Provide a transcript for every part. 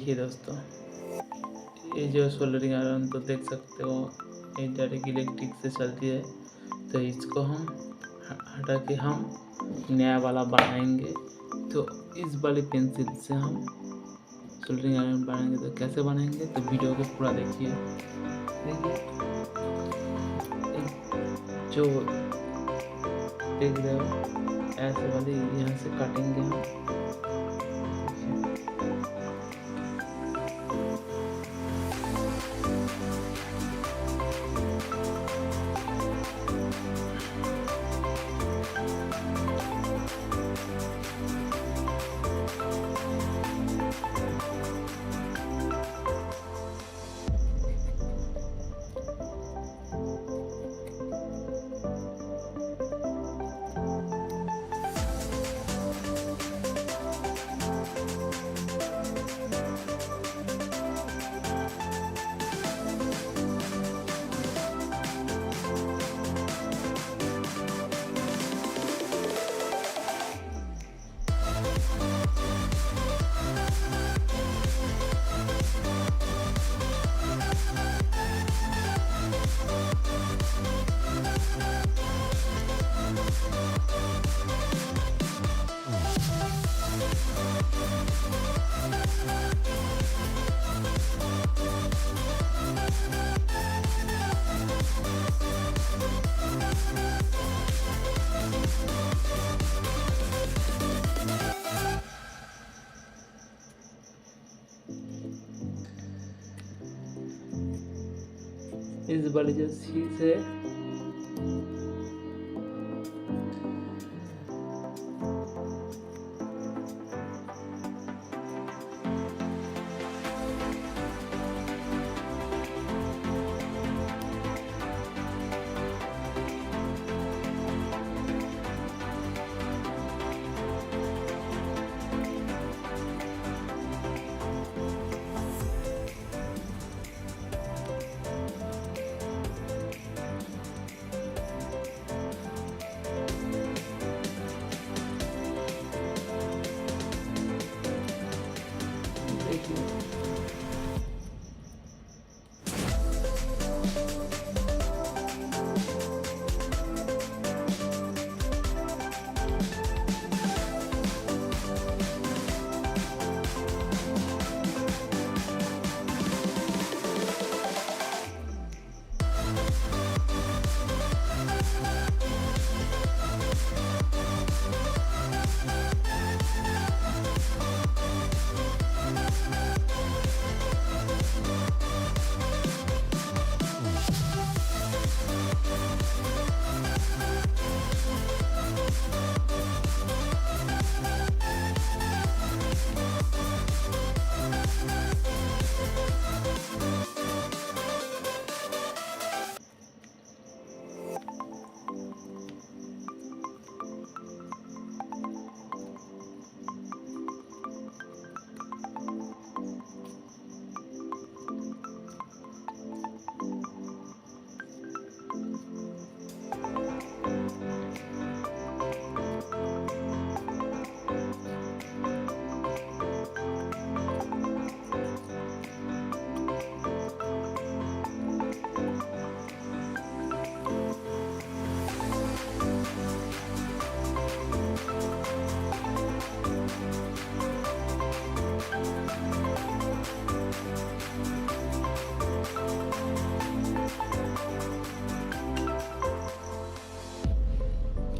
देखिए दोस्तों, ये जो सोल्डरिंग आयरन तो देख सकते हो, ये डायरेक्ट इलेक्ट्रिक से चलती है। तो इसको हम हटा के हम नया वाला बनाएंगे। तो इस वाली पेंसिल से हम सोल्डरिंग आयरन बनाएंगे। तो कैसे बनाएंगे, तो वीडियो को पूरा देखिए। जो देख रहे हो ऐसे वाली यहाँ से काटेंगे हम। इस वाली जो चीज है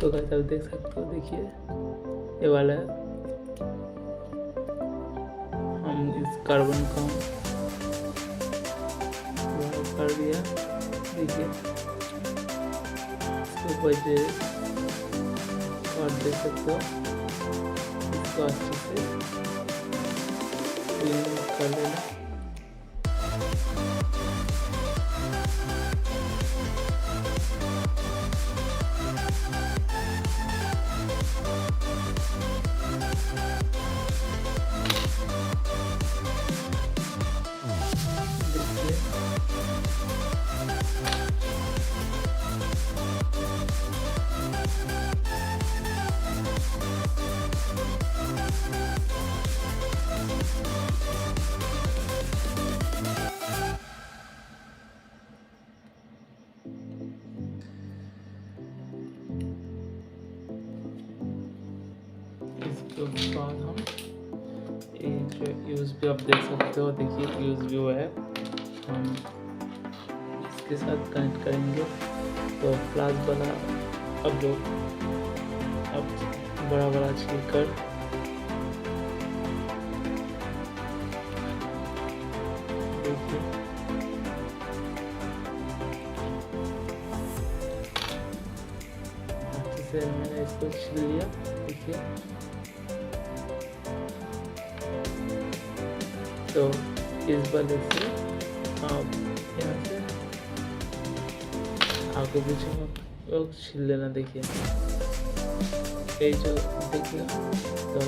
तो गाइस आप देख सकते हो, देखिए ये वाला है। हम इस कार्बन को कर दिया, देखिए इसके ऊपर से और देख सकते हो, इसको अच्छे से क्लीन कर लेना। उसके बाद हम ये जो USB आप देख सकते हो, देखिए USB है, हम इसके साथ कनेक्ट करेंगे। तो फ्लैश वाला अब बड़ा बड़ा छिलकर देखिए अच्छे से मैंने इसको छील लिया। देखिए तो इस वाले से आप यहाँ से आगे पीछे छील लेना। देखिए ये जो देखिए तो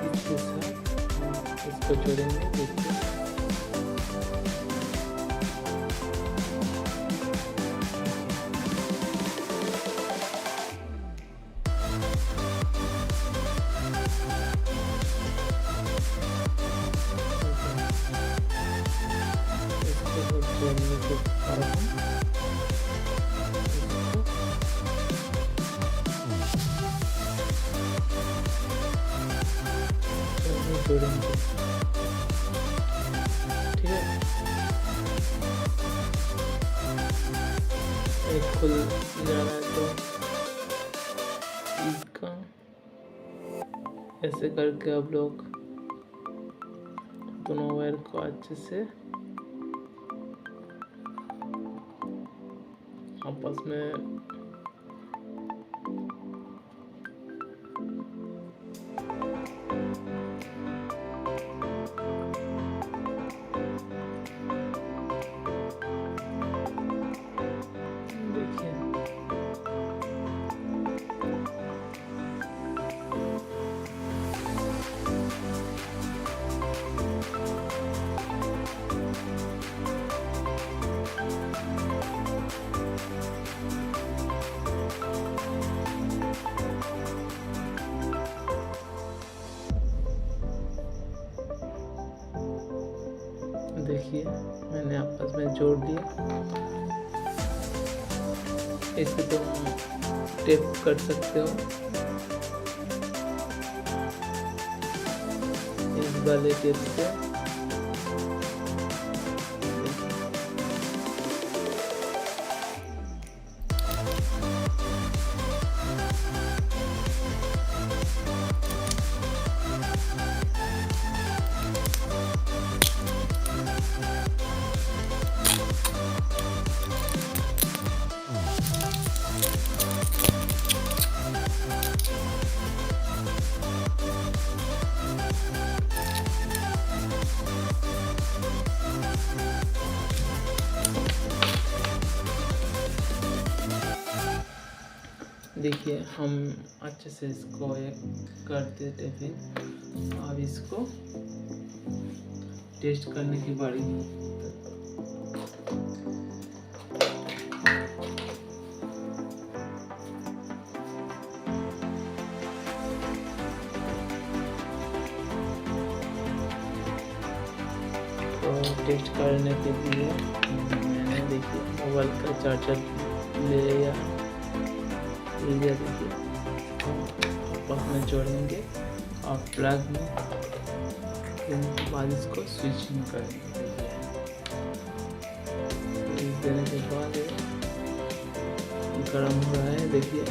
इसके साथ इसको जोड़ेंगे। देखिए जोड़ने के बाद जोड़ेंगे। ठीक है, एक खुल जा रहा है तो इसका ऐसे करके अब लोग दोनों वायर को अच्छे से आपस में देखिए देखिए मैंने आपस में जोड़ दिया। इसे तुम टेप कर सकते हो इस वाले टेप से। देखिए हम अच्छे से इसको एक करते थे, फिर अब इसको टेस्ट करने की बारी है। तो टेस्ट करने के लिए मैंने देखिए मोबाइल का चार्जर ले लिया। देखिए आपस में जोड़ेंगे और प्लग में, उसके बाद इसको स्विचिंग करेंगे। देखिए इस देने के बाद गर्म हो रहा है। देखिए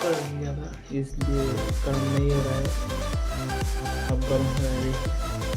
कर दिया था इसलिए गर्म नहीं हो रहा है, अब गर्म हो रहा है।